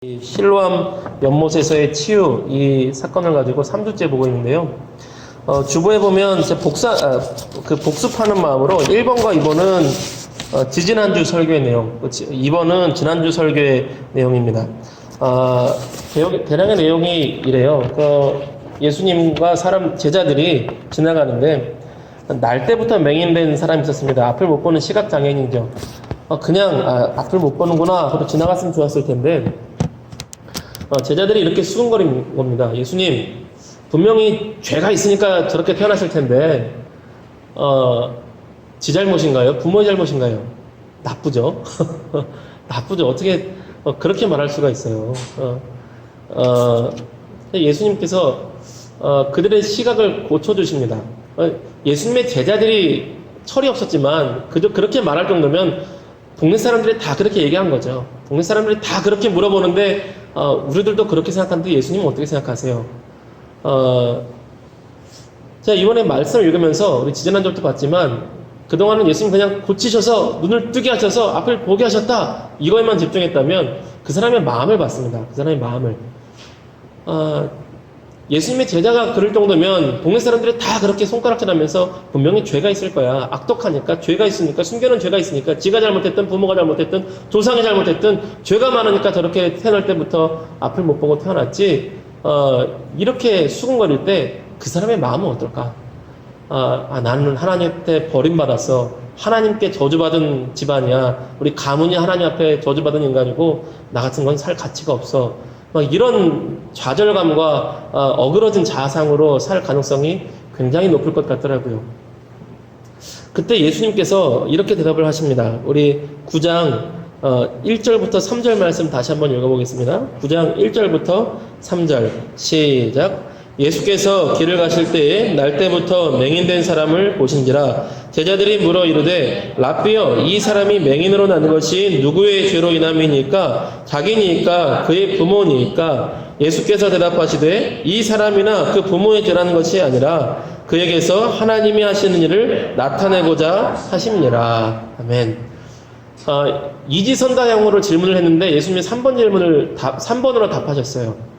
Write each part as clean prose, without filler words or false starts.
이 실로암 연못에서의 치유 이 사건을 가지고 3주째 보고 있는데요. 주보에 보면 이제 복습하는 마음으로 1번과 2번은 지지난주 설교의 내용, 2번은 지난주 설교의 내용입니다. 대략의 내용이 이래요. 예수님과 제자들이 지나가는데 날 때부터 맹인된 사람이 있었습니다. 앞을 못 보는 시각장애인이죠. 앞을 못 보는구나 하고 지나갔으면 좋았을 텐데 제자들이 이렇게 수근거린 겁니다. 예수님, 분명히 죄가 있으니까 저렇게 태어나실 텐데 지 잘못인가요? 부모의 잘못인가요? 나쁘죠? 나쁘죠. 어떻게 그렇게 말할 수가 있어요. 예수님께서 그들의 시각을 고쳐주십니다. 예수님의 제자들이 철이 없었지만 그저 그렇게 말할 정도면 동네 사람들이 다 그렇게 얘기한 거죠. 동네 사람들이 다 그렇게 물어보는데 우리들도 그렇게 생각하는데 예수님은 어떻게 생각하세요? 제가 이번에 말씀을 읽으면서 우리 지지난주부터 봤지만 그동안은 예수님 그냥 고치셔서 눈을 뜨게 하셔서 앞을 보게 하셨다 이거에만 집중했다면 그 사람의 마음을 봤습니다. 그 사람의 마음을 예수님의 제자가 그럴 정도면 동네 사람들이 다 그렇게 손가락질하면서 분명히 죄가 있을 거야. 악독하니까 죄가 있으니까 숨겨놓은 죄가 있으니까 지가 잘못했든 부모가 잘못했든 조상이 잘못했든 죄가 많으니까 저렇게 태어날 때부터 앞을 못 보고 태어났지. 이렇게 수군거릴 때 그 사람의 마음은 어떨까? 나는 하나님한테 버림받았어. 하나님께 저주받은 집안이야. 우리 가문이 하나님 앞에 저주받은 인간이고 나 같은 건 살 가치가 없어. 이런 좌절감과 어그러진 자아상으로 살 가능성이 굉장히 높을 것 같더라고요. 그때 예수님께서 이렇게 대답을 하십니다. 우리 9장 1절부터 3절 말씀 다시 한번 읽어보겠습니다. 9장 1절부터 3절 시작. 예수께서 길을 가실 때에 날 때부터 맹인된 사람을 보신지라. 제자들이 물어 이르되 랍비여, 이 사람이 맹인으로 난 것이 누구의 죄로 인함이니까? 자기니까? 그의 부모니까? 예수께서 대답하시되 이 사람이나 그 부모의 죄라는 것이 아니라 그에게서 하나님이 하시는 일을 나타내고자 하심니라. 아멘. 이지선다형으로 질문을 했는데 예수님이 3번으로 답하셨어요.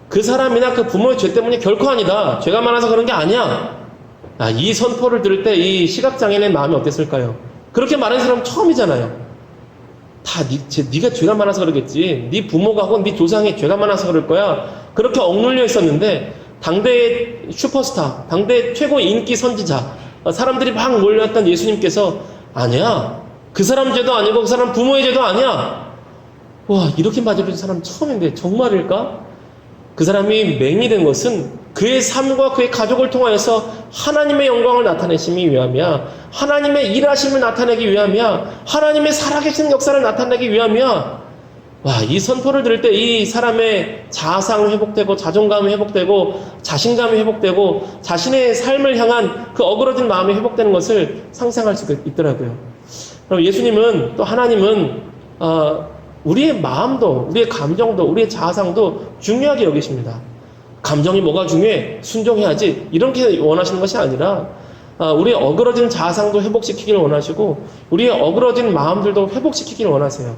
그 사람이나 그 부모의 죄 때문이 결코 아니다. 죄가 많아서 그런 게 아니야. 이 선포를 들을 때 이 시각장애인의 마음이 어땠을까요? 그렇게 말하는 사람은 처음이잖아요. 네가 죄가 많아서 그러겠지. 네 부모가 혹은 네 조상이 죄가 많아서 그럴 거야. 그렇게 억눌려 있었는데 당대의 슈퍼스타, 당대의 최고 인기 선지자, 사람들이 막 몰려왔던 예수님께서 아니야. 그 사람 죄도 아니고 그 사람 부모의 죄도 아니야. 와, 이렇게 맞아준 사람 처음인데 정말일까? 그 사람이 맹이 된 것은 그의 삶과 그의 가족을 통하여서 하나님의 영광을 나타내시기 위함이야. 하나님의 일하심을 나타내기 위함이야. 하나님의 살아계신 역사를 나타내기 위함이야. 와, 이 선포를 들을 때 이 사람의 자아상이 회복되고 자존감이 회복되고 자신감이 회복되고 자신의 삶을 향한 그 어그러진 마음이 회복되는 것을 상상할 수 있더라고요. 그럼 예수님은 또 하나님은 우리의 마음도, 우리의 감정도, 우리의 자아상도 중요하게 여기십니다. 감정이 뭐가 중요해? 순종해야지. 이렇게 원하시는 것이 아니라 우리의 어그러진 자아상도 회복시키기를 원하시고 우리의 어그러진 마음들도 회복시키기를 원하세요.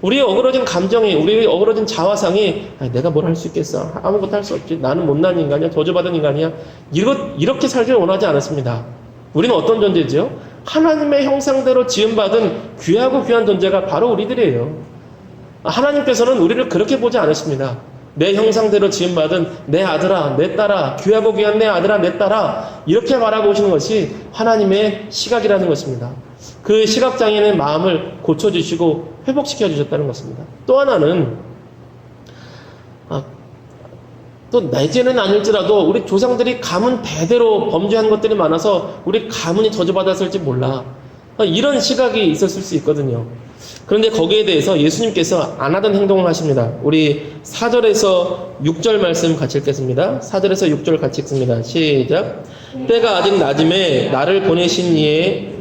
우리의 어그러진 감정이, 우리의 어그러진 자아상이 내가 뭘 할 수 있겠어? 아무것도 할 수 없지. 나는 못난 인간이야. 저주받은 인간이야. 이렇게 살기를 원하지 않았습니다. 우리는 어떤 존재지요? 하나님의 형상대로 지음받은 귀하고 귀한 존재가 바로 우리들이에요. 하나님께서는 우리를 그렇게 보지 않으십니다. 내 형상대로 지음받은 내 아들아, 내 딸아, 귀하고 귀한 내 아들아, 내 딸아, 이렇게 바라보시는 것이 하나님의 시각이라는 것입니다. 그 시각장애인의 마음을 고쳐주시고 회복시켜 주셨다는 것입니다. 또 하나는 또 내 죄는 아닐지라도 우리 조상들이 가문 대대로 범죄한 것들이 많아서 우리 가문이 저주받았을지 몰라. 이런 시각이 있었을 수 있거든요. 그런데 거기에 대해서 예수님께서 안 하던 행동을 하십니다. 우리 4절에서 6절 말씀 같이 읽겠습니다. 4절에서 6절 같이 읽습니다. 시작. 때가 아직 낮음에 나를 보내신 이에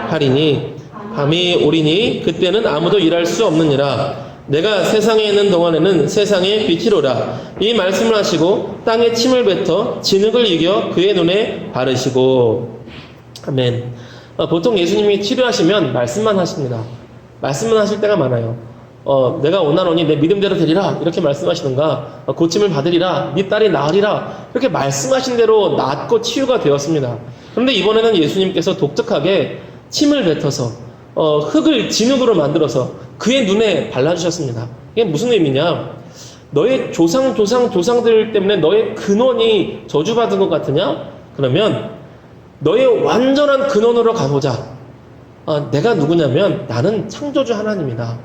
하리니 밤이 오리니 그때는 아무도 일할 수 없느니라. 내가 세상에 있는 동안에는 세상의 빛이로라. 이 말씀을 하시고 땅에 침을 뱉어 진흙을 이겨 그의 눈에 바르시고. 아멘. 보통 예수님이 치료하시면 말씀만 하십니다. 말씀만 하실 때가 많아요. 내가 원하노니 내 믿음대로 되리라 이렇게 말씀하시는가, 고침을 받으리라, 네 딸이 나으리라 이렇게 말씀하신 대로 낫고 치유가 되었습니다. 그런데 이번에는 예수님께서 독특하게 침을 뱉어서 흙을 진흙으로 만들어서 그의 눈에 발라주셨습니다. 이게 무슨 의미냐? 너의 조상들 때문에 너의 근원이 저주받은 것 같으냐? 그러면 너의 완전한 근원으로 가보자. 내가 누구냐면 나는 창조주 하나님이다.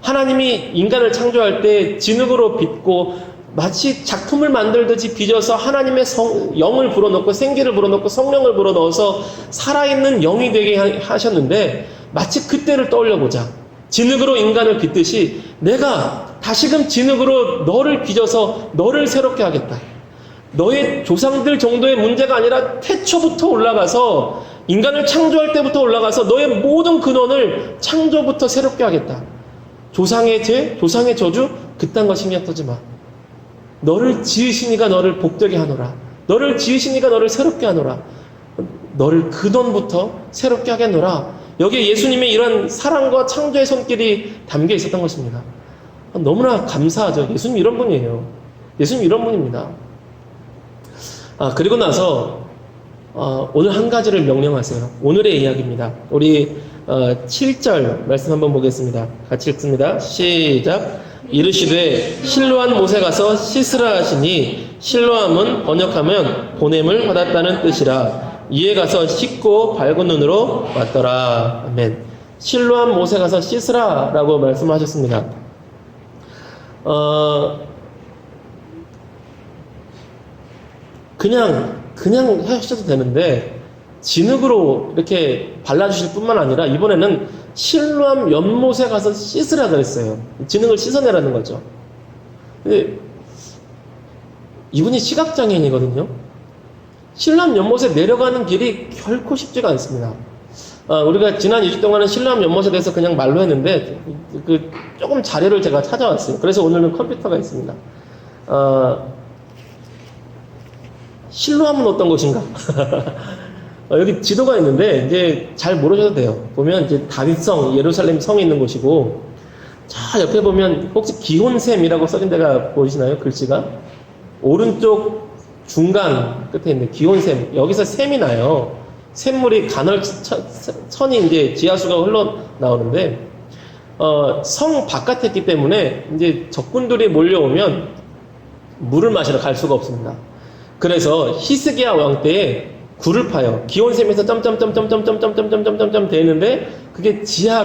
하나님이 인간을 창조할 때 진흙으로 빚고 마치 작품을 만들듯이 빚어서 하나님의 영을 불어넣고 생기를 불어넣고 성령을 불어넣어서 살아있는 영이 되게 하셨는데, 마치 그때를 떠올려보자. 진흙으로 인간을 빚듯이 내가 다시금 진흙으로 너를 빚어서 너를 새롭게 하겠다. 너의 조상들 정도의 문제가 아니라 태초부터 올라가서 인간을 창조할 때부터 올라가서 너의 모든 근원을 창조부터 새롭게 하겠다. 조상의 죄, 조상의 저주 그딴 거 신경 쓰지 마. 너를 지으시니가 너를 복되게 하노라. 너를 지으시니가 너를 새롭게 하노라. 너를 근원부터 새롭게 하겠노라. 여기에 예수님의 이런 사랑과 창조의 손길이 담겨 있었던 것입니다. 너무나 감사하죠. 예수님 이런 분이에요. 예수님 이런 분입니다. 그리고 나서 오늘 한 가지를 명령하세요. 오늘의 이야기입니다. 우리 7절 말씀 한번 보겠습니다. 같이 읽습니다. 시작. 이르시되 실로한 못에 가서 씻으라 하시니, 실로함은 번역하면 보냄을 받았다는 뜻이라. 이에 가서 씻고 밝은 눈으로 왔더라. 아멘. 실로한 못에 가서 씻으라 라고 말씀하셨습니다. 그냥 하셔도 되는데 진흙으로 이렇게 발라주실 뿐만 아니라 이번에는 실로암 연못에 가서 씻으라 그랬어요. 진흙을 씻어내라는 거죠. 근데 이분이 시각장애인이거든요. 실로암 연못에 내려가는 길이 결코 쉽지가 않습니다. 우리가 지난 2주 동안은 실로암 연못에 대해서 그냥 말로 했는데 조금 자료를 제가 찾아왔어요. 그래서 오늘은 컴퓨터가 있습니다. 실로암은 어떤 곳인가? 여기 지도가 있는데 이제 잘 모르셔도 돼요. 보면 이제 다윗성, 예루살렘 성이 있는 곳이고, 자 옆에 보면 혹시 기혼샘이라고 써진 데가 보이시나요? 글씨가 오른쪽 중간 끝에 있는데 기혼샘, 여기서 샘이 나요. 샘물이 천이 이제 지하수가 흘러 나오는데 성 바깥에 있기 때문에 이제 적군들이 몰려오면 물을 마시러 갈 수가 없습니다. 그래서 히스기야 왕 때에 굴을 파요. 기온샘에서 점점점점점점점점점점점 되는데 그게 지하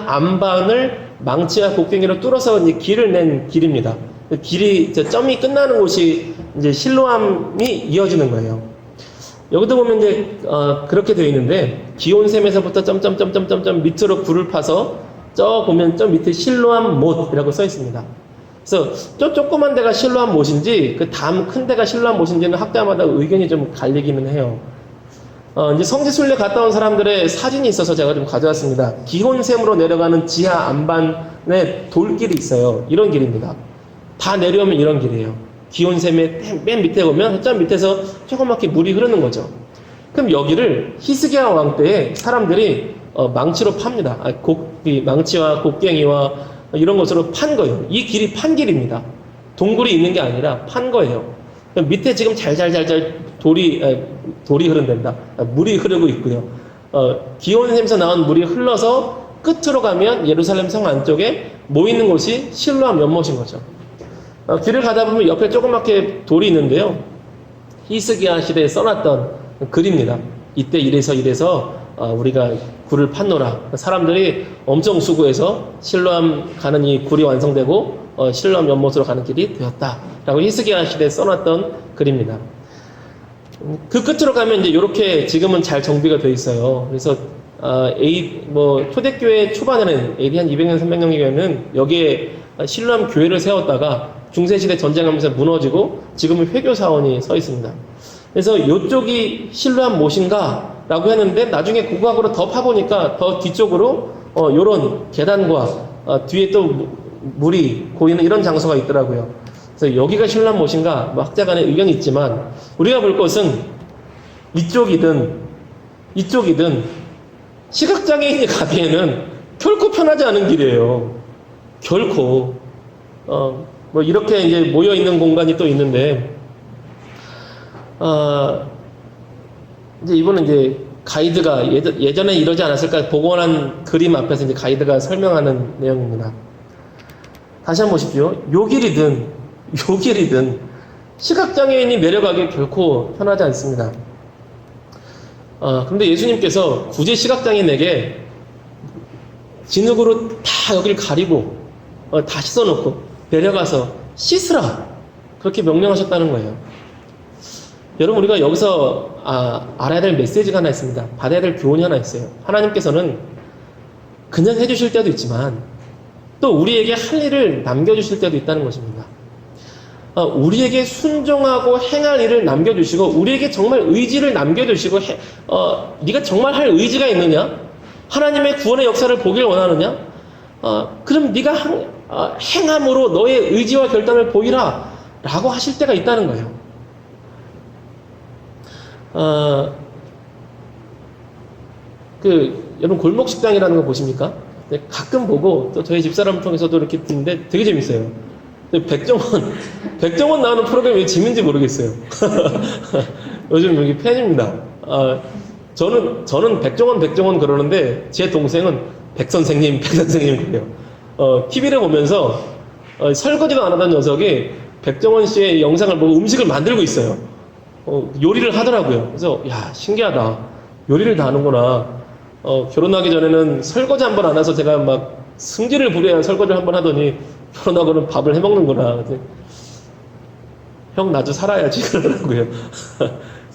안반을 망치와 곡괭이로 뚫어서 이제 길을 낸 길입니다. 길이 점이 끝나는 곳이 이제 실로암이 이어지는 거예요. 여기도 보면 이제 그렇게 되어 있는데 기온샘에서부터 점점점점점점 밑으로 굴을 파서 저 보면 저 밑에 실로암 못이라고 써 있습니다. 그래서 저 조그만 데가 실로암 못인지 그 다음 큰 데가 실로암 못인지는 학자마다 의견이 좀 갈리기는 해요. 이제 성지순례 갔다 온 사람들의 사진이 있어서 제가 좀 가져왔습니다. 기혼샘으로 내려가는 지하 안반에 돌길이 있어요. 이런 길입니다. 다 내려오면 이런 길이에요. 기온샘의 맨 밑에 보면 저 밑에서 조그맣게 물이 흐르는 거죠. 그럼 여기를 히스기야 왕 때에 사람들이 망치로 팝니다. 망치와 곡괭이와 이런 것으로 판 거예요. 이 길이 판 길입니다. 동굴이 있는 게 아니라 판 거예요. 밑에 지금 잘잘잘잘 돌이 흐른답니다. 물이 흐르고 있고요. 기온샘에서 나온 물이 흘러서 끝으로 가면 예루살렘 성 안쪽에 모이는 곳이 실로암 연못인 거죠. 길을 가다 보면 옆에 조그맣게 돌이 있는데요. 히스기야 시대에 써놨던 글입니다. 이때 이래서 우리가 굴을 팠노라. 사람들이 엄청 수고해서 실로암 가는 이 굴이 완성되고 실로암 연못으로 가는 길이 되었다. 라고 히스기야 시대에 써놨던 글입니다. 그 끝으로 가면 이제 이렇게 지금은 잘 정비가 되어 있어요. 그래서 초대교회 초반에는 AD 한 200년, 300년경에는 여기에 실로암 교회를 세웠다가 중세시대 전쟁하면서 무너지고 지금은 회교사원이 서 있습니다. 그래서 이쪽이 실로암 못인가? 라고 했는데 나중에 고고학으로 더 파보니까 더 뒤쪽으로 요런 계단과 뒤에 또 물이 고이는 이런 장소가 있더라고요. 그래서 여기가 실로암 못인가? 학자 간의 의견이 있지만 우리가 볼 것은 이쪽이든 시각장애인이 가기에는 결코 편하지 않은 길이에요. 결코 뭐 이렇게 이제 모여 있는 공간이 또 있는데 이제 이번은 이제 가이드가 예전에 이러지 않았을까 복원한 그림 앞에서 이제 가이드가 설명하는 내용입니다. 다시 한번 보십시오. 요 길이든 시각장애인이 내려가기 결코 편하지 않습니다. 그런데 예수님께서 굳이 시각장애인에게 진흙으로 다 여기를 가리고 다 씻어놓고 내려가서 씻으라 그렇게 명령하셨다는 거예요. 여러분 우리가 여기서 알아야 될 메시지가 하나 있습니다. 받아야 될 교훈이 하나 있어요. 하나님께서는 그냥 해주실 때도 있지만 또 우리에게 할 일을 남겨주실 때도 있다는 것입니다. 우리에게 순종하고 행할 일을 남겨주시고 우리에게 정말 의지를 남겨주시고 네가 정말 할 의지가 있느냐? 하나님의 구원의 역사를 보길 원하느냐? 그럼 네가 행함으로 너의 의지와 결단을 보이라 라고 하실 때가 있다는 거예요. 여러분 골목식당이라는 거 보십니까? 가끔 보고 또 저희 집사람을 통해서도 이렇게 듣는데 되게 재밌어요. 백종원 나오는 프로그램이 왜 재밌는지 모르겠어요. 요즘 여기 팬입니다. 저는 백종원 그러는데 제 동생은 백선생님 그래요. TV를 보면서 설거지도 안 하던 녀석이 백종원 씨의 영상을 보고 음식을 만들고 있어요. 요리를 하더라고요. 그래서 야 신기하다. 요리를 다 하는구나. 결혼하기 전에는 설거지 한 번 안 해서 제가 막 승질을 부려야 설거지를 한 번 하더니 결혼하고는 밥을 해먹는구나. 형 나도 살아야지 그러더라고요.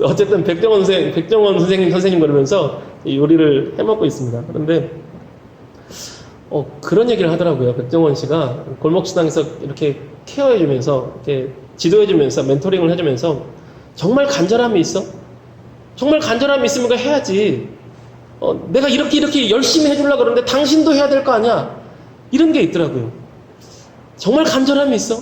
어쨌든 백종원 선생님 그러면서 요리를 해먹고 있습니다. 그런데 그런 얘기를 하더라고요. 백종원 씨가 골목식당에서 이렇게 케어해주면서 이렇게 지도해주면서 멘토링을 해주면서 정말 간절함이 있어? 정말 간절함이 있으면 그거 해야지. 내가 이렇게 열심히 해주려고 그러는데 당신도 해야 될 거 아니야? 이런 게 있더라고요. 정말 간절함이 있어?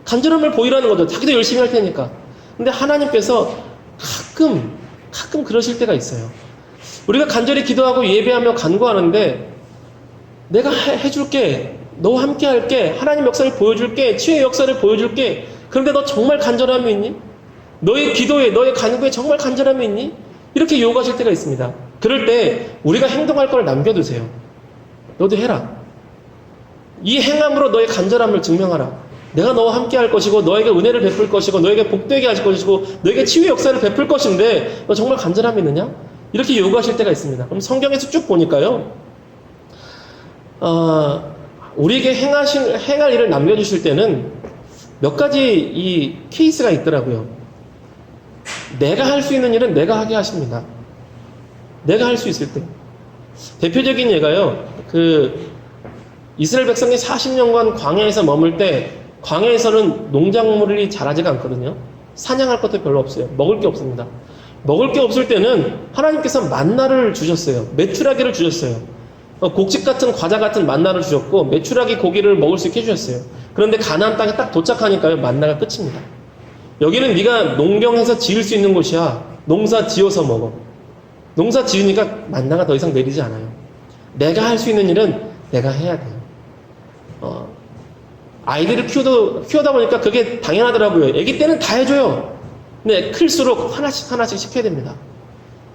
간절함을 보이라는 거죠. 자기도 열심히 할 테니까. 근데 하나님께서 가끔 그러실 때가 있어요. 우리가 간절히 기도하고 예배하며 간구하는데 내가 해줄게. 너와 함께 할게. 하나님 역사를 보여줄게. 치유의 역사를 보여줄게. 그런데 너 정말 간절함이 있니? 너의 기도에, 너의 간구에 정말 간절함이 있니? 이렇게 요구하실 때가 있습니다. 그럴 때 우리가 행동할 걸 남겨두세요. 너도 해라. 이 행함으로 너의 간절함을 증명하라. 내가 너와 함께 할 것이고 너에게 은혜를 베풀 것이고 너에게 복되게 하실 것이고 너에게 치유의 역사를 베풀 것인데 너 정말 간절함이 있느냐? 이렇게 요구하실 때가 있습니다. 그럼 성경에서 쭉 보니까요. 우리에게 행할 일을 남겨주실 때는 몇 가지 이 케이스가 있더라고요. 내가 할 수 있는 일은 내가 하게 하십니다. 내가 할 수 있을 때. 대표적인 예가요. 이스라엘 백성이 40년간 광야에서 머물 때 광야에서는 농작물이 자라지가 않거든요. 사냥할 것도 별로 없어요. 먹을 게 없습니다. 먹을 게 없을 때는 하나님께서 만나를 주셨어요. 메추라기를 주셨어요. 곡식 같은 과자 같은 만나를 주셨고 메추라기 고기를 먹을 수 있게 해주셨어요. 그런데 가나안 땅에 딱 도착하니까요. 만나가 끝입니다. 여기는 네가 농경해서 지을 수 있는 곳이야. 농사 지어서 먹어. 농사 지으니까 만나가 더 이상 내리지 않아요. 내가 할 수 있는 일은 내가 해야 돼요. 아이들을 키우다 보니까 그게 당연하더라고요. 아기 때는 다 해줘요. 근데 클수록 하나씩 시켜야 됩니다.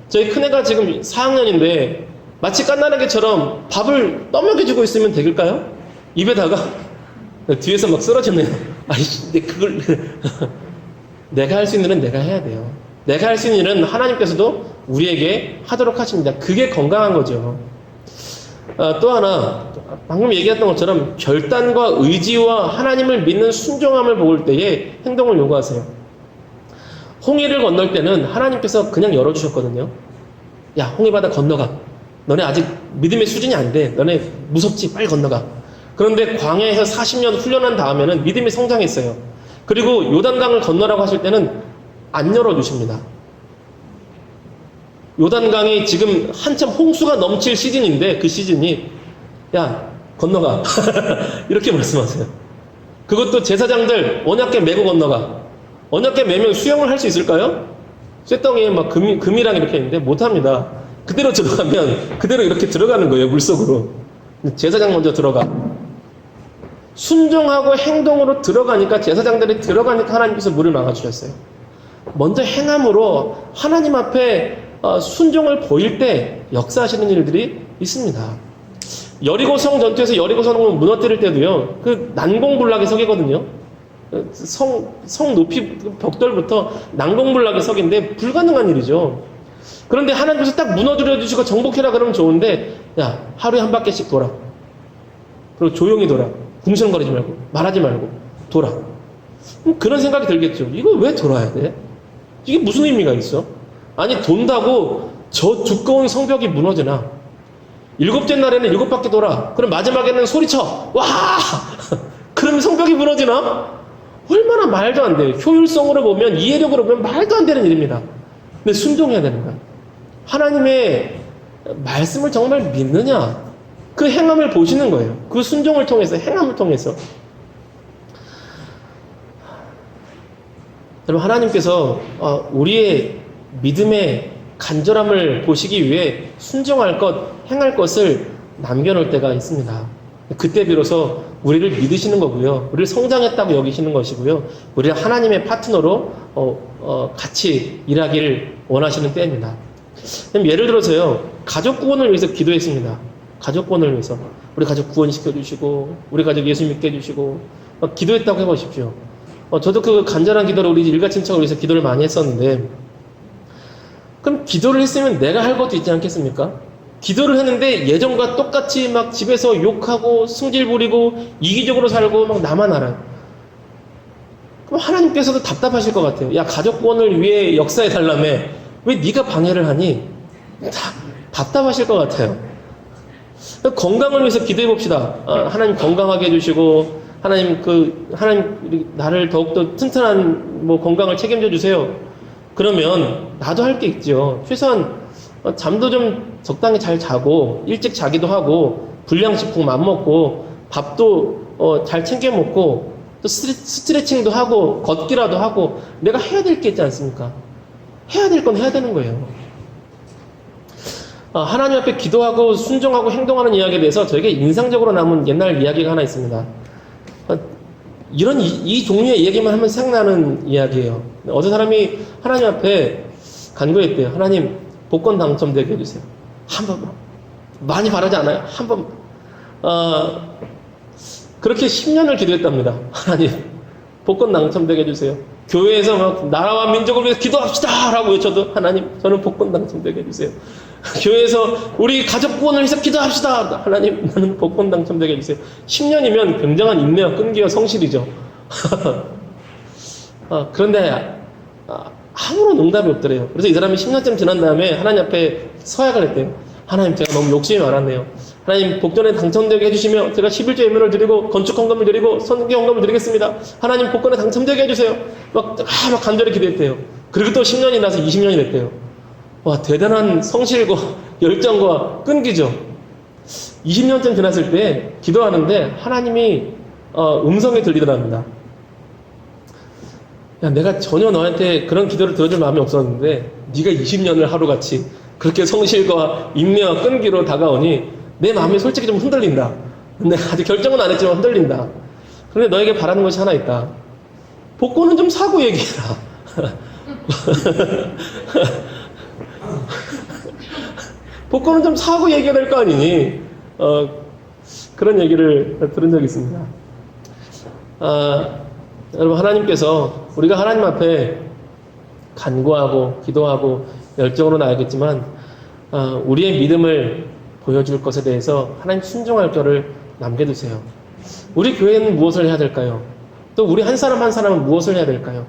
저희 큰애가 지금 4학년인데 마치 깐나라개처럼 밥을 떠먹여주고 있으면 되길까요? 입에다가 뒤에서 막 쓰러졌네요. 근데 그걸 내가 할 수 있는 일은 내가 해야 돼요. 내가 할 수 있는 일은 하나님께서도 우리에게 하도록 하십니다. 그게 건강한 거죠. 또 하나 방금 얘기했던 것처럼 결단과 의지와 하나님을 믿는 순종함을 보일 때에 행동을 요구하세요. 홍해를 건널 때는 하나님께서 그냥 열어주셨거든요. 야, 홍해바다 건너가. 너네 아직 믿음의 수준이 안 돼. 너네 무섭지? 빨리 건너가. 그런데 광야에서 40년 훈련한 다음에는 믿음이 성장했어요. 그리고 요단강을 건너라고 하실 때는 안 열어주십니다. 요단강이 지금 한참 홍수가 넘칠 시즌인데 그 시즌이 야 건너가 이렇게 말씀하세요. 그것도 제사장들 언약궤 메고 건너가. 언약궤 메면 수영을 할 수 있을까요? 쇳덩이에 막 금이랑 이렇게 있는데 못합니다. 그대로 들어가면 그대로 이렇게 들어가는 거예요. 물속으로. 제사장 먼저 들어가. 순종하고 행동으로 들어가니까, 제사장들이 들어가니까 하나님께서 문을 막아주셨어요. 먼저 행함으로 하나님 앞에 순종을 보일 때 역사하시는 일들이 있습니다. 여리고성 전투에서 여리고성을 무너뜨릴 때도요, 그 난공불락의 석이거든요. 성 높이 벽돌부터 난공불락의 석인데 불가능한 일이죠. 그런데 하나님께서 딱 무너뜨려 주시고 정복해라 그러면 좋은데, 야, 하루에 한 바퀴씩 돌아. 그리고 조용히 돌아. 궁시렁거리지 말고, 말하지 말고, 돌아. 그런 생각이 들겠죠. 이거 왜 돌아야 돼? 이게 무슨 의미가 있어? 아니, 돈다고 저 두꺼운 성벽이 무너지나? 7째 날에는 7바퀴 돌아. 그럼 마지막에는 소리쳐. 와! 그러면 성벽이 무너지나? 얼마나 말도 안 돼요. 효율성으로 보면, 이해력으로 보면 말도 안 되는 일입니다. 근데 순종해야 되는 거야. 하나님의 말씀을 정말 믿느냐? 그 행함을 보시는 거예요. 그 순종을 통해서, 행함을 통해서. 여러분, 하나님께서 우리의 믿음의 간절함을 보시기 위해 순종할 것, 행할 것을 남겨놓을 때가 있습니다. 그때 비로소 우리를 믿으시는 거고요. 우리를 성장했다고 여기시는 것이고요. 우리를 하나님의 파트너로 같이 일하기를 원하시는 때입니다. 예를 들어서요, 가족 구원을 위해서 기도했습니다. 가족 구원을 위해서. 우리 가족 구원시켜주시고, 우리 가족 예수 믿게 해주시고, 기도했다고 해보십시오. 저도 그 간절한 기도를 우리 일가친척을 위해서 기도를 많이 했었는데, 그럼 기도를 했으면 내가 할 것도 있지 않겠습니까? 기도를 했는데 예전과 똑같이 막 집에서 욕하고 승질 부리고 이기적으로 살고 막 나만 알아요. 그럼 하나님께서도 답답하실 것 같아요. 야, 가족 구원을 위해 역사해달라며 왜 네가 방해를 하니? 답답하실 것 같아요. 건강을 위해서 기도해 봅시다. 하나님 건강하게 해주시고, 하나님 나를 더욱더 튼튼한 건강을 책임져 주세요. 그러면 나도 할 게 있죠. 최소한 잠도 좀 적당히 잘 자고, 일찍 자기도 하고, 불량식품 안 먹고, 밥도 잘 챙겨 먹고, 또 스트레칭도 하고, 걷기라도 하고, 내가 해야 될 게 있지 않습니까? 해야 될 건 해야 되는 거예요. 하나님 앞에 기도하고 순종하고 행동하는 이야기에 대해서 저에게 인상적으로 남은 옛날 이야기가 하나 있습니다. 이 종류의 얘기만 하면 생각나는 이야기예요. 어떤 사람이 하나님 앞에 간구했대요. 하나님, 복권 당첨되게 해주세요. 한 번만. 많이 바라지 않아요? 한 번만. 그렇게 10년을 기도했답니다. 하나님, 복권 당첨되게 해주세요. 교회에서 막 나라와 민족을 위해서 기도합시다! 라고 외쳐도 하나님, 저는 복권 당첨되게 해주세요. 교회에서 우리 가족 구원을 위해서 기도합시다! 하나님, 나는 복권 당첨되게 해주세요. 10년이면 굉장한 인내와 끈기와 성실이죠. 그런데 아무런 응답이 없더래요. 그래서 이 사람이 10년쯤 지난 다음에 하나님 앞에 서약을 했대요. 하나님, 제가 너무 욕심이 많았네요. 하나님, 복권에 당첨되게 해주시며 제가 11조 예물을 드리고 건축 헌금을 드리고 선교 헌금을 드리겠습니다. 하나님, 복권에 당첨되게 해주세요. 막 간절히 기도했대요. 그리고 또 10년이 나서 20년이 됐대요. 와, 대단한 성실과 열정과 끈기죠. 20년쯤 지났을 때 기도하는데 하나님이 음성이 들리더랍니다. 야, 내가 전혀 너한테 그런 기도를 들어줄 마음이 없었는데 네가 20년을 하루같이 그렇게 성실과 인내와 끈기로 다가오니 내 마음이 솔직히 좀 흔들린다. 근데 아직 결정은 안 했지만 흔들린다. 그런데 너에게 바라는 것이 하나 있다. 복권은 좀 사고 얘기해라. 복권은 좀 사고 얘기해야 될 거 아니니? 그런 얘기를 들은 적이 있습니다. 여러분, 하나님께서 우리가 하나님 앞에 간구하고 기도하고 열정으로 나아가겠지만 우리의 믿음을 보여줄 것에 대해서 하나님 순종할 거를 남겨두세요. 우리 교회는 무엇을 해야 될까요? 또 우리 한 사람 한 사람은 무엇을 해야 될까요?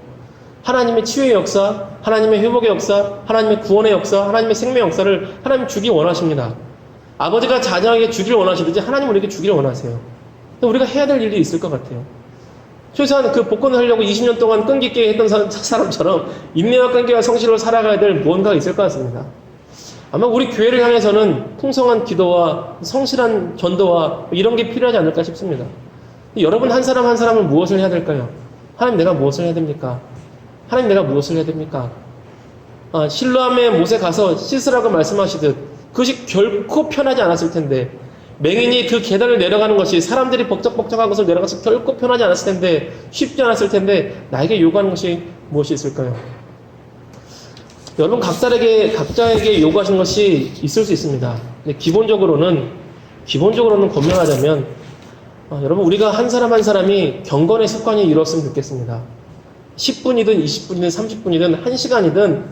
하나님의 치유의 역사, 하나님의 회복의 역사, 하나님의 구원의 역사, 하나님의 생명의 역사를 하나님 주기 원하십니다. 아버지가 자녀에게 주기를 원하시듯이 하나님 우리에게 주기를 원하세요. 우리가 해야 될 일이 있을 것 같아요. 최소한 그 복권을 하려고 20년 동안 끈기 있게 했던 사람처럼 인내와 끈기와 성실로 살아가야 될 무언가가 있을 것 같습니다. 아마 우리 교회를 향해서는 풍성한 기도와 성실한 전도와 이런 게 필요하지 않을까 싶습니다. 여러분 한 사람 한 사람은 무엇을 해야 될까요? 하나님, 내가 무엇을 해야 됩니까? 하나님, 내가 무엇을 해야 됩니까? 실로암에 못에 가서 씻으라고 말씀하시듯 그것이 결코 편하지 않았을 텐데 맹인이 그 계단을 내려가는 것이 사람들이 벅적벅적한 것을 내려가서 결코 편하지 않았을 텐데, 쉽지 않았을 텐데, 나에게 요구하는 것이 무엇이 있을까요? 여러분 각자에게 요구하시는 것이 있을 수 있습니다. 근데 기본적으로는 권면하자면, 여러분 우리가 한 사람 한 사람이 경건의 습관이 이루었으면 좋겠습니다. 10분이든 20분이든 30분이든 1시간이든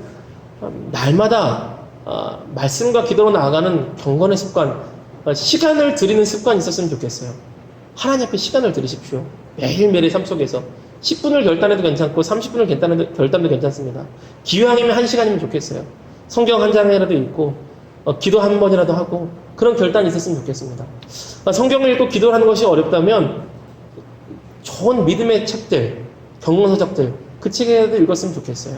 날마다 말씀과 기도로 나아가는 경건의 습관, 시간을 드리는 습관이 있었으면 좋겠어요. 하나님 앞에 시간을 들이십시오. 매일매일의 삶 속에서 10분을 결단해도 괜찮고 30분을 결단해도 괜찮습니다. 기왕이면 1시간이면 좋겠어요. 성경 한 장이라도 읽고 기도 한 번이라도 하고 그런 결단이 있었으면 좋겠습니다. 성경을 읽고 기도를 하는 것이 어렵다면 좋은 믿음의 책들, 경건서적들, 그 책이라도 읽었으면 좋겠어요.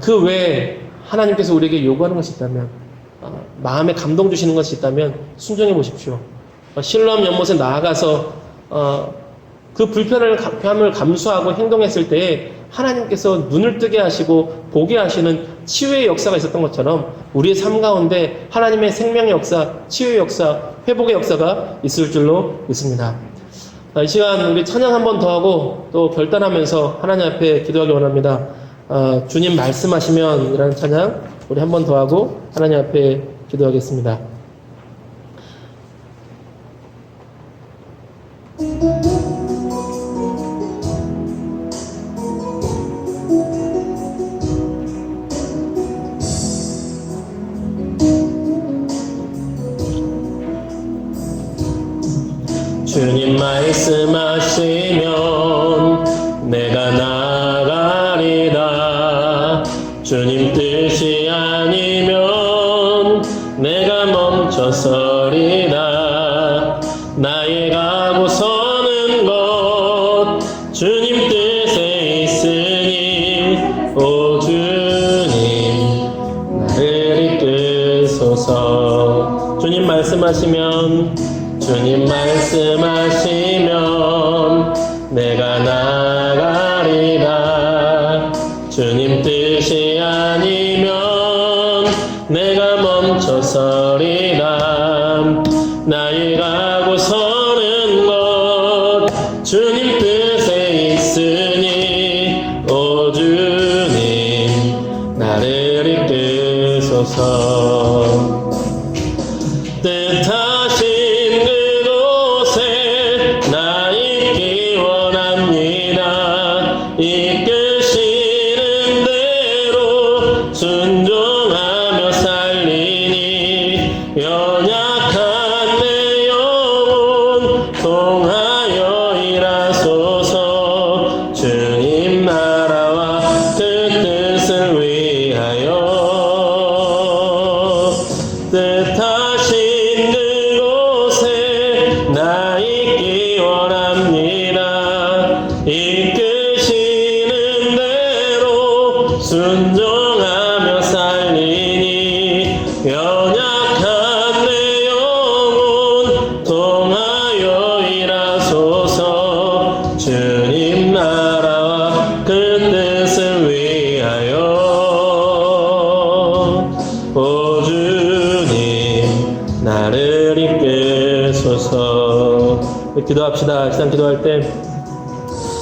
그 외에 하나님께서 우리에게 요구하는 것이 있다면, 마음에 감동 주시는 것이 있다면 순종해 보십시오. 실로암 연못에 나아가서 그 불편함을 감수하고 행동했을 때에 하나님께서 눈을 뜨게 하시고 보게 하시는 치유의 역사가 있었던 것처럼 우리의 삶 가운데 하나님의 생명의 역사, 치유의 역사, 회복의 역사가 있을 줄로 믿습니다. 이 시간 우리 찬양 한 번 더 하고 또 결단하면서 하나님 앞에 기도하기 원합니다. 주님 말씀하시면 이라는 찬양 우리 한 번 더 하고 하나님 앞에 기도하겠습니다. 주님 말씀하시면 내가 나가리라. 주님 뜻이 아니면 내가 멈춰서리라. 나의 가고 서는 것 주님 뜻에 있으니 오 주님 나를 이끄소서. 주님 말씀하시면 내가 나가리라. 주님 뜻이 아니면 내가 멈춰서리라. 나의 가고 서는 것 주님 뜻에 있으니 오 주님 나를 이끄소서. 뜻하신 그곳에 나 있기 원합니다. 이끄시는 대로 순종하며 살리니 연약한 내 영혼 통하여 일하소서. 주님 나라와 그 뜻을 위하여 뜻하신 그곳에 나 있기 원합니다. 이끄시는 대로 순종하며 살리니 연약한 내 영혼 통하여 일하소서. 주님 나라와 그 뜻을 위하여 오 주님 나를 이끄소서. 기도합시다. 시간 기도할 때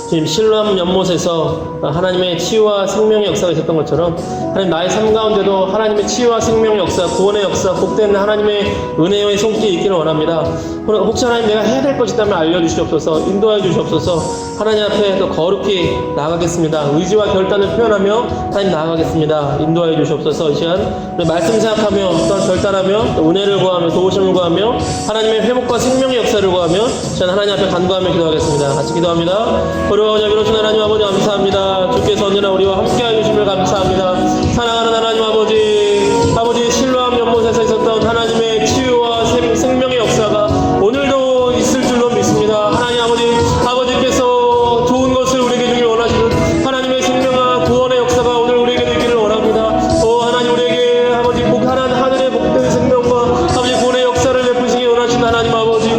주님 실로암 연못에서 하나님의 치유와 생명의 역사가 있었던 것처럼 하나님 나의 삶 가운데도 하나님의 치유와 생명의 역사, 구원의 역사, 복된 하나님의 은혜의 손길이 있기를 원합니다. 혹시 하나님 내가 해야 될 것이 있다면 알려주시옵소서. 인도해 주시옵소서. 하나님 앞에 더 거룩히 나아가겠습니다. 의지와 결단을 표현하며 하나님 나아가겠습니다. 인도해 주시옵소서. 이 시간 우리 말씀 생각하며 또한 결단하며 또 은혜를 구하며 도우심을 구하며 하나님의 회복과 생명의 역사를 구하며 저는 하나님 앞에 간구하며 기도하겠습니다. 같이 기도합니다. 거룩하고 자비로우신 하나님 아버지 감사합니다. 주께서 언제나 우리와 함께해 주심을 감사합니다. 사랑하는 하나님 아버지 실로암 연못에서 있었던 하나님의 치유와 생명의 역사가 오늘도 있을 줄로 믿습니다. 하나님 아버지께서 좋은 것을 우리에게 주길 원하시는 하나님의 생명과 구원의 역사가 오늘 우리에게 있기를 원합니다. 하나님 우리에게 아버지 복하는 하늘의 복된 생명과 아버지 구원의 역사를 베푸시기 원하시는 하나님 아버지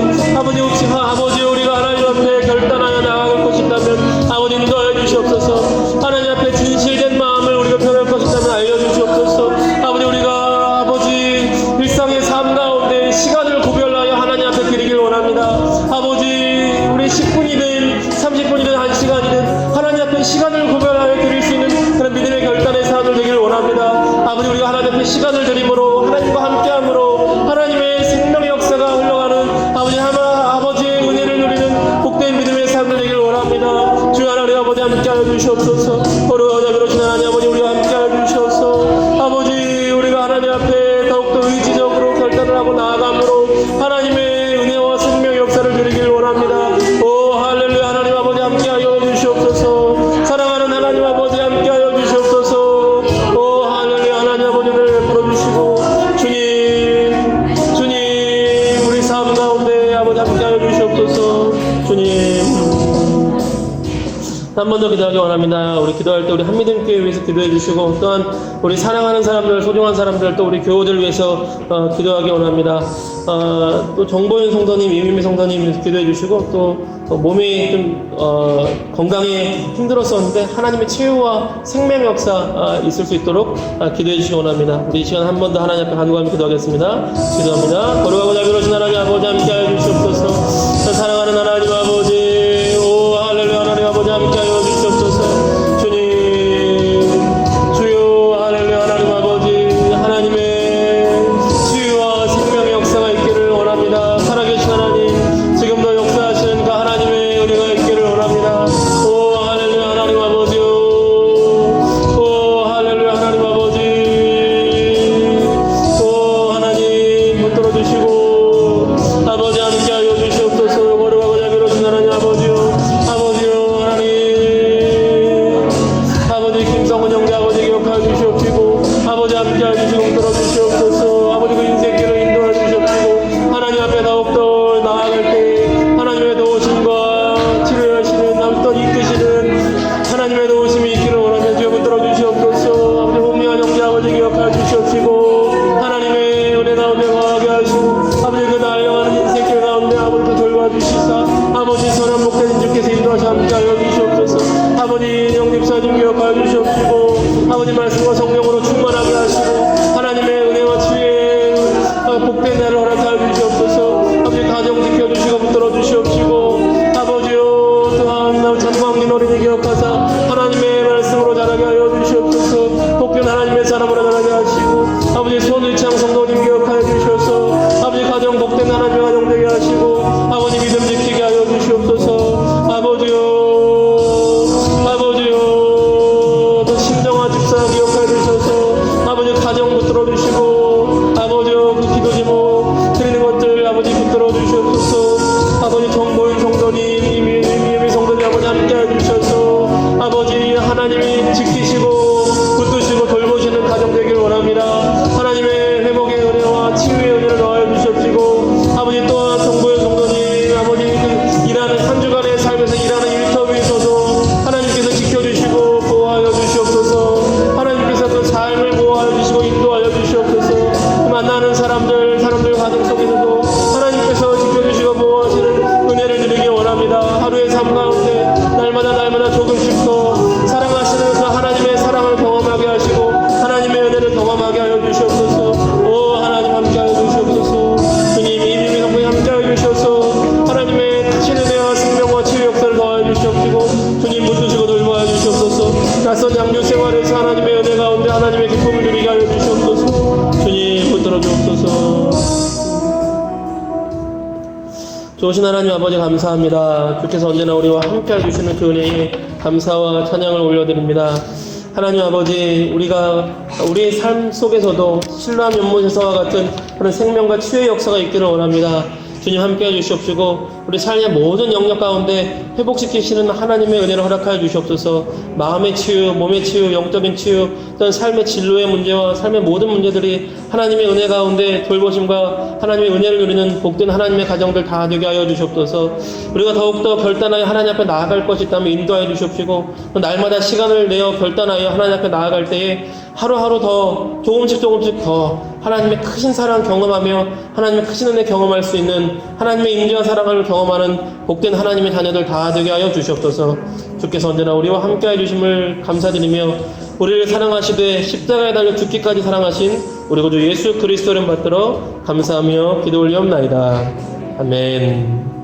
우리가 하나님 앞에 결단하여 나아갈 것이 있다면 아버지 인도하여 주시옵소서. 하나님 앞에 진실된 마음을 우리가 표현할 것 아버지 함께하여 주시옵소서. 거룩하고 자비로우신 하나님 아버지 우리와 함께하여 주시옵소서. 아버지 우리가 하나님 앞에 더욱더 의지적으로 결단을 하고 나아감으로 하나님의 은혜와 생명의 역사를 누리길 원합니다. 오 할렐루야. 하나님 아버지 함께하여 주시옵소서. 사랑하는 하나님 아버지 함께하여 주시옵소서. 오 할렐루야. 하나님 아버지를 베풀어 주시고 주님 우리 삶 가운데 아버지 함께하여 주시옵소서. 주님 한 번 더 기도하기 원합니다. 우리 기도할 때 우리 한미등교회 위해서 기도해 주시고 또한 우리 사랑하는 사람들, 소중한 사람들, 또 우리 교우들 위해서 기도하기 원합니다. 또 정보윤 성도님, 이민미 성도님 위해서 기도해 주시고 또 몸이 좀 건강에 힘들었었는데 하나님의 치유와 생명 역사 있을 수 있도록 기도해 주시기 원합니다. 우리 이 시간 한 번 더 하나님 앞에 간구하며 기도하겠습니다. 기도합니다. 거룩하고 자비로우신 하나님 아버지 함께하여 주시옵소서. 사랑하는 하나님 아버지 오 할렐루야. 하나님 아버지 함께하여 주시옵소서. 주님 주여 할렐루야. 하나님 아버지 하나님의 치유와 생명의 역사가 있기를 원합니다. 살아계신 하나님 지금도 역사하시는 그 하나님의 은혜가 있기를 원합니다. 오 할렐루야. 하나님 아버지요. 오 할렐루야. 하나님 아버지 오 하나님 붙들어 주시고 아버지 함께하여 주시옵소서. 거룩하고 자비로우신 하나님 아버지요. 아버지 김성훈 형제 아버지 기억하여 주시옵시고 아버지 함께하여 주시고 붙들어 주시옵소서. 아버지 그 인생길을 인도하여 주시옵시고 하나님 앞에 더욱더 나아갈 때 하나님의 도우심과 치료하시는 어떤 이끄시는 하나님의 도우심이 있기를 원하며 주여 붙들어 주시옵소서. 아버지 홍미한 형제 아버지 기억하여 주시옵시고 하나님의 은혜 가운데 거하게 하시고 아버지 그 달려가는 인생길 가운데 아버지 그 돌봐주시사 아버지 선한 목된 주께서 인도하시 함께하여 주시옵소서. 아버지 영집사님 기억하여 주시옵시고 아버지 말씀과 성령으로 충만하게 하시고 하나님의 은혜와 치유의 복된 날을 허락하여 주시옵소서. 아버지 가정 지켜주시고 붙들어 주시옵시고 아버지요 또한 전광민 어린이 기억하사 하나님의 말씀으로 자라게 하여 주시옵소서. 복된 하나님의 사람으로 자라게 하시고 아버지 손의창 성도님 기억하여 주시옵소서. 아버지 가정 복된 하나님의 가정 되게 하시고 아버지 믿음 지키게 하여 주시옵소서. 아버지요 또 심정화 집사 기억하여 주셔서 아버지 가정 붙들어 주시고 아버지요 그 기도 제목 드리는 것들 아버지 붙들어 주시옵소서. 아버지 정보인 성도님 이미 성도님 아버지 함께해 주셔서 아버지 하나님이 지키시고 붙드시고 돌보시는 가정 되길 원합니다. 하나님의 회복의 은혜와 치유의 은혜를 더하여 주시옵시고 아버지 또한 정보인 성도님 아버지 그 일하는 한 주간의 삶에서 일하는 일터위에서도 하나님께서 지켜주시고 보호하여 주시옵소서. 하나님께서 그 삶을 보호하여 주시고 인도하여 주시옵소서. 만나는 사람들 가정 속에서도 하나님께서 지켜주시고 보호하시는 은혜를 누리기 원합니다. 하루의 삶 가운데 날마다 조금씩 더 사랑하시는 그 하나님의 사랑을 경험하게 하시고 하나님의 은혜를 경험하게 하여 주시옵소서. 오 하나님 함께하여 주시옵소서. 주님 이민미 성도님 함께하여 주시옵소서. 하나님의 크신 은혜와 생명과 치유 역사를 더하여 주시옵시고 주님 붙드시고 돌보아 주시옵소서. 낯선 양육 생활에서 하나님의 은혜 가운데 하나님의 기쁨을 누리게 하여 주시옵소서. 주님 붙들어 주옵소서. 좋으신 하나님 아버지 감사합니다. 주께서 언제나 우리와 함께해 주시는 그 은혜에 감사와 찬양을 올려드립니다. 하나님 아버지 우리가 우리의 삶 속에서도 신뢰한 연못에서와 같은 그런 생명과 치유의 역사가 있기를 원합니다. 주님 함께해 주시옵시고 우리 삶의 모든 영역 가운데 회복시키시는 하나님의 은혜를 허락하여 주시옵소서. 마음의 치유, 몸의 치유, 영적인 치유, 또한 삶의 진로의 문제와 삶의 모든 문제들이 하나님의 은혜 가운데 돌보심과 하나님의 은혜를 누리는 복된 하나님의 가정들 다 되게 하여 주시옵소서. 우리가 더욱더 결단하여 하나님 앞에 나아갈 것이 있다면 인도하여 주시옵시고 날마다 시간을 내어 결단하여 하나님 앞에 나아갈 때에 하루하루 더 조금씩 더 하나님의 크신 사랑 경험하며 하나님의 크신 은혜 경험할 수 있는 하나님의 인자와 사랑을 경험하는 복된 하나님의 자녀들 다 되게 하여 주시옵소서. 주께서 언제나 우리와 함께해 주심을 감사드리며 우리를 사랑하시되 십자가에 달려 죽기까지 사랑하신 우리 구주 예수 그리스도를 받들어 감사하며 기도 올리옵나이다. 아멘.